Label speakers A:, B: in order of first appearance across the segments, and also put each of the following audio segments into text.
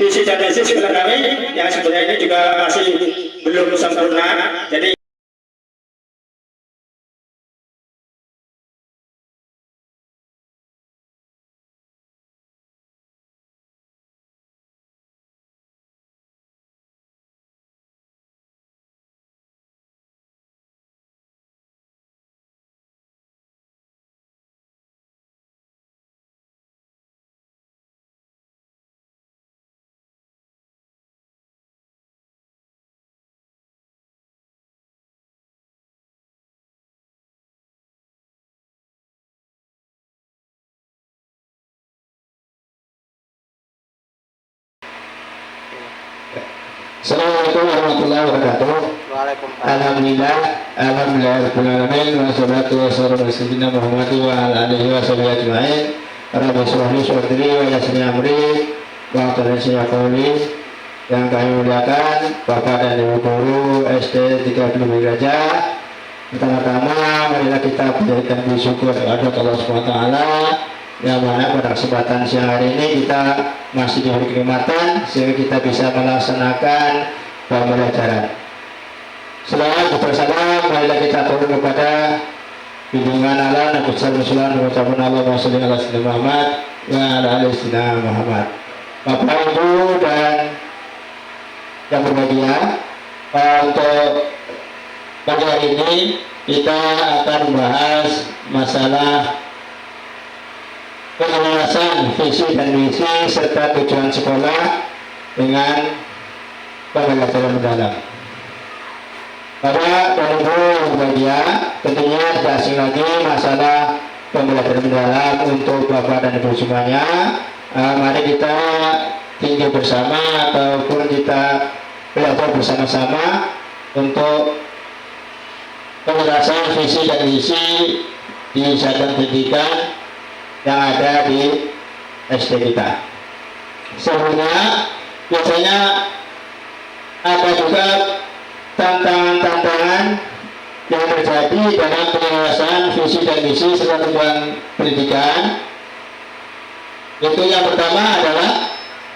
A: visi dan misi sekolah kami yang sebenarnya ini juga masih belum sempurna. Jadi
B: Assalamualaikum warahmatullahi wabarakatuh. Alhamdulillah, alhamdulillahirobbilalamin, wassalatu wassalamu ala sayyidina Muhammad wa ala alihi wa sahbihi ajma'in. Rabbi shrah li sadri wa yassir li amri wa hlul 'uqdatam yang kami muliakan Bapak dan Ibu guru SD 30 Derajat. Pertama-tama marilah kita menjadikan bersyukur kepada Allah Subhanahu wa taala yang mana pada kesempatan siang hari ini kita masih diberi kenikmatan sehingga kita bisa melaksanakan pembelajaran. Selamat bersama, marilah kita turun kepada bimbingan Allah Nabi Sallallahu Alaihi Wasallam Muhammad wa ala alihi Muhammad. Bapak Ibu dan yang berbahagia, untuk pada hari ini kita akan membahas masalah penjelasan visi dan misi serta tujuan sekolah dengan pembelajaran mendalam. Bapak dan Ibu yang berbahagia, tentunya tidak asing lagi masalah pembelajaran mendalam untuk Bapak dan Ibu semuanya. Mari kita tinggal bersama ataupun kita belajar bersama-sama untuk penjelasan visi dan misi di satuan pendidikan yang ada di SD kita. Sebelumnya biasanya ada juga tantangan-tantangan yang terjadi dalam penyelesaian visi dan misi serta tujuan pendidikan. Itu yang pertama adalah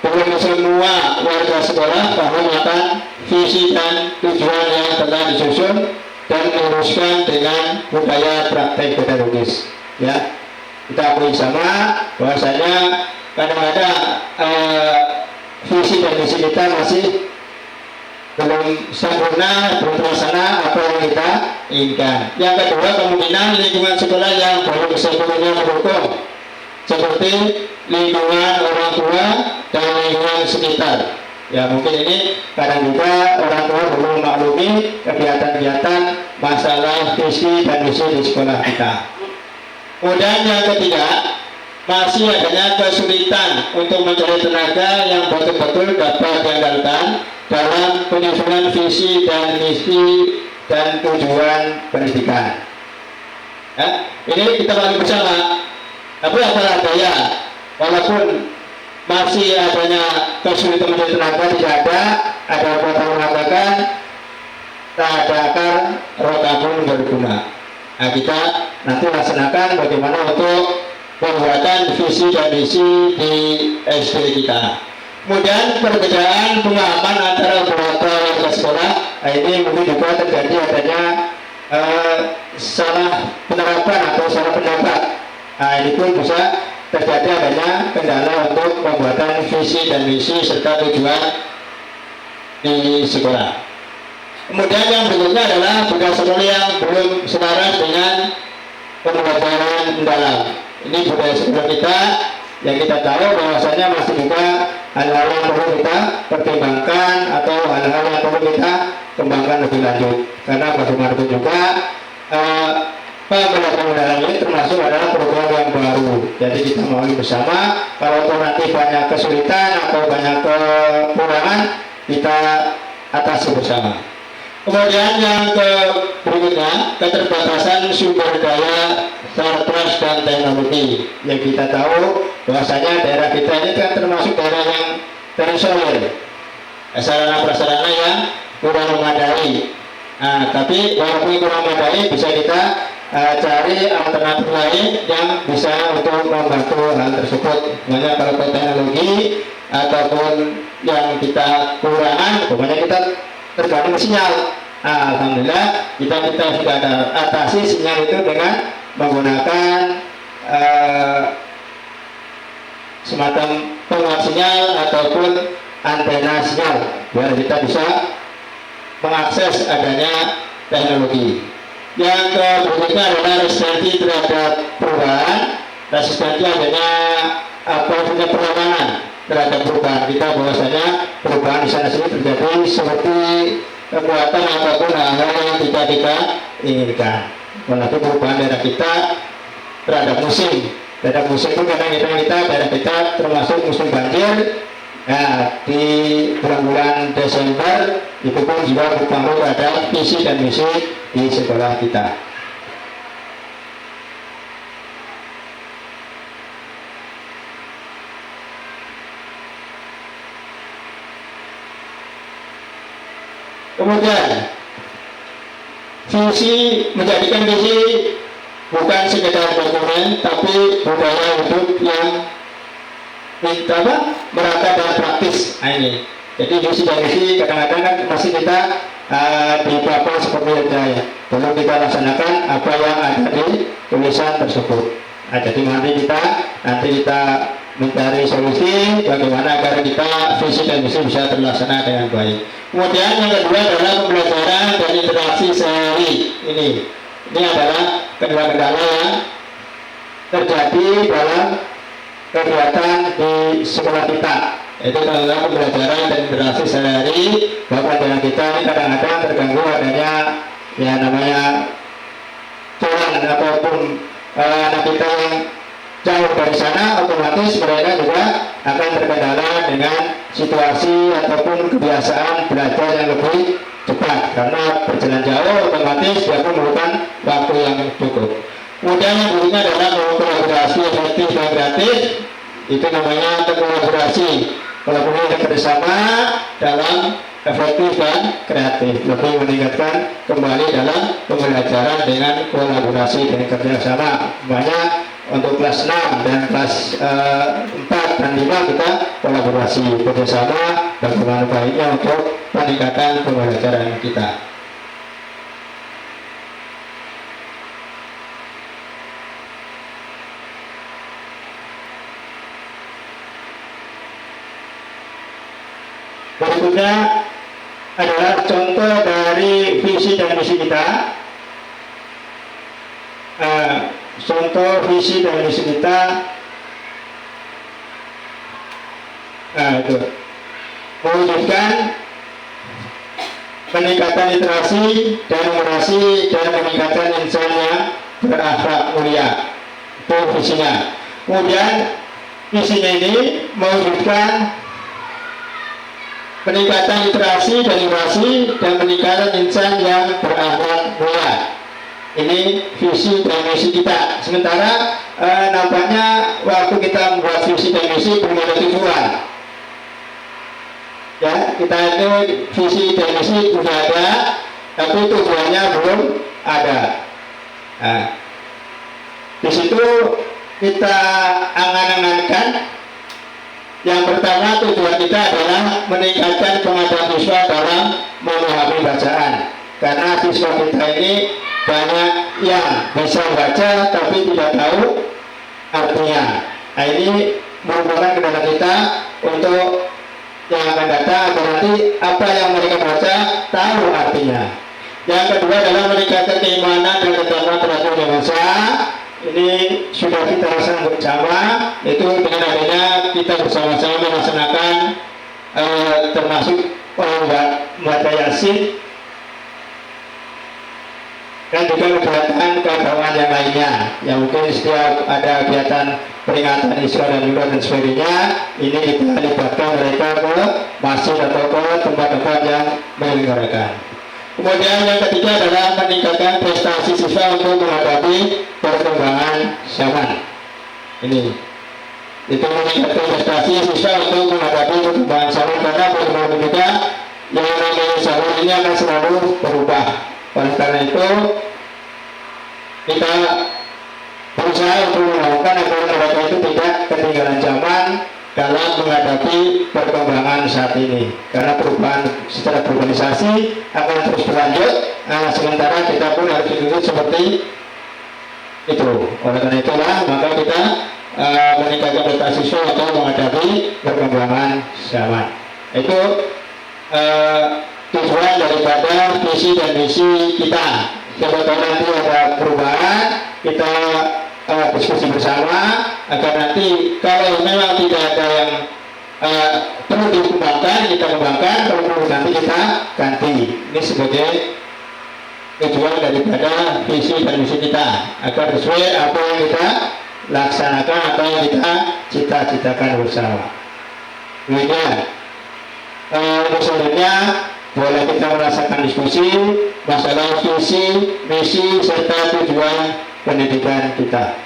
B: belum semua warga sekolah paham akan visi dan tujuan yang telah disusun dan meluruskan dengan budaya praktek pedagogis. Ya, kita akui sama bahwasanya kadang-kadang visi dan misi kita masih belum sempurna, belum terlaksana apa yang kita inginkan. Yang kedua, kemungkinan lingkungan sekolah yang belum sepenuhnya mendukung, seperti lingkungan orang tua dan lingkungan sekitar. Ya, mungkin ini kadang juga orang tua belum memaklumi kegiatan-kegiatan masalah visi dan misi di sekolah kita. Kemudian yang ketiga, masih adanya kesulitan untuk mencari tenaga yang betul-betul dapat diandalkan dalam penyusunan visi dan misi dan tujuan pendidikan. Ini kita bagi bersama. Tapi apalah daya, walaupun masih adanya kesulitan mencari tenaga, tidak ada kata mengatakan tak ada akar rotabun berguna. Nah, kita nanti laksanakan bagaimana untuk pembuatan visi dan misi di SD kita. Kemudian perbedaan pemahaman antara beberapa warga sekolah, ini mungkin juga terjadi adanya salah penerapan atau salah pendapat. Nah, ini pun bisa terjadi adanya kendala untuk pembuatan visi dan misi serta tujuan di sekolah. Kemudian yang berikutnya adalah budaya sekolah yang belum selaras dengan pembelajaran mendalam. Ini budaya sekolah kita yang kita tahu bahwasanya masih juga hal-hal yang perlu kita pertimbangkan atau hal-hal yang perlu kita kembangkan lebih lanjut. Karena bagaimanapun juga pembelajaran mendalam ini termasuk adalah program yang baru. Jadi kita mau bersama, kalau nanti banyak kesulitan atau banyak kekurangan, kita atasi bersama. Kemudian yang berikutnya, keterbatasan sumber daya sartras dan teknologi. Yang kita tahu bahwasanya daerah kita ini kan termasuk daerah yang terisolir, sarana prasarana yang kurang memadai. Nah, tapi walaupun kurang memadai, bisa kita cari alternatif lain yang bisa untuk membantu hal tersebut. Makanya kalau teknologi ataupun yang kita kurangan, pokoknya kita tergantung sinyal. Nah, alhamdulillah kita sudah atasi sinyal itu dengan menggunakan semacam penguat sinyal ataupun antena sinyal, biar kita bisa mengakses adanya teknologi. Yang berikutnya adalah resistensi terhadap perubahan. Resistensi adanya punya perlawanan terhadap perubahan. Kita bahwasanya perubahan di sana sini terjadi seperti kekuatan ataupun hal-hal yang tidak kita inginkan. Apalagi perubahan daerah kita terhadap musim. Terhadap musim itu kadang daerah kita termasuk musim banjir. Nah, di bulan-bulan Desember itu pun juga berpengaruh terhadap visi dan misi di sekolah kita. Kemudian visi, menjadikan visi bukan sekedar dokumen, tapi budaya hidup yang merata dan praktis. Nah, ini jadi visi dan misi kadang-kadang kan masih kita di papan seperti itu ya, belum kita laksanakan apa yang ada di tulisan tersebut. Nah, jadi nanti kita mencari solusi bagaimana agar kita visi dan misi bisa terlaksana dengan baik. Kemudian yang kedua adalah pembelajaran dan interaksi sehari. Ini adalah kendala-kendala yang terjadi dalam kegiatan di sekolah kita. Itu adalah pembelajaran dan interaksi sehari. Bahkan dengan kita ini kadang-kadang terganggu adanya ya namanya curang ataupun anak kita yang jauh dari sana, otomatis mereka juga akan terkendala dengan situasi ataupun kebiasaan belajar yang lebih cepat, karena berjalan jauh otomatis dia pun memerlukan waktu yang cukup. Kemudian yang berikutnya adalah kolaborasi efektif dan kreatif. Itu namanya kolaborasi bersama dalam efektif dan kreatif, lebih meningkatkan kembali dalam pembelajaran dengan kolaborasi dan kerjasama. Banyak untuk kelas 6 dan kelas 4 dan 5 kita kolaborasi bersama bagaimana baiknya untuk peningkatan pembelajaran kita. Berikutnya adalah contoh dari visi dan misi kita. Contoh visi dan misi kita itu mewujudkan peningkatan literasi dan numerasi dan peningkatan insan yang berakhlak mulia. Itu visinya. Kemudian misinya ini mewujudkan peningkatan literasi dan numerasi dan peningkatan insan yang berakhlak mulia. Ini visi dan misi kita. Sementara nampaknya waktu kita membuat visi dan misi belum ada tujuan. Ya, kita itu visi dan misi sudah ada, tapi tujuannya belum ada. Nah, di situ kita angan-angankan. Yang pertama, tujuan kita adalah meningkatkan pengetahuan siswa dalam memahami bacaan. Karena siswa kita ini banyak yang bisa baca tapi tidak tahu artinya. Nah, ini merupakan kendala kita untuk yang akan datang agar nanti apa yang mereka baca tahu artinya. Yang kedua adalah meningkatkan keimanan dan ketaatan terhadap bangsa. Ini sudah kita laksanakan bersama, itu dengan adanya kita bersama-sama melaksanakan termasuk membaca Yasin dan juga kegiatan keagamaan yang lainnya. Yang mungkin setiap ada kegiatan peringatan Isra dan Mi'raj dan sebagainya, ini kita libatkan mereka ke masjid atau ke tempat-tempat yang menyelenggarakan. Kemudian yang ketiga adalah meningkatkan prestasi siswa untuk menghadapi perkembangan zaman. Ini itu meningkatkan prestasi siswa untuk menghadapi perkembangan zaman, karena perkembangan kita yang namanya zaman ini akan selalu berubah. Oleh karena itu kita berusaha untuk melakukan agar mereka itu tidak ketinggalan zaman dalam menghadapi perkembangan saat ini, karena perubahan secara berorganisasi akan terus berlanjut. Sementara kita pun harus dituntut seperti itu. Oleh karena itulah maka kita meningkatkan data siswa atau menghadapi perkembangan zaman. Itu tujuan daripada visi dan misi kita. Siapa tahu nanti ada perubahan, kita diskusi bersama agar nanti kalau memang tidak ada yang perlu dikembangkan, kita kembangkan, kalau perlu nanti kita ganti. Ini sebagai tujuan daripada visi dan misi kita, agar sesuai apa yang kita laksanakan atau yang kita cita-citakan bersama. Demikian. Untuk selanjutnya boleh kita merasakan diskusi masalah visi, misi serta tujuan pendidikan kita.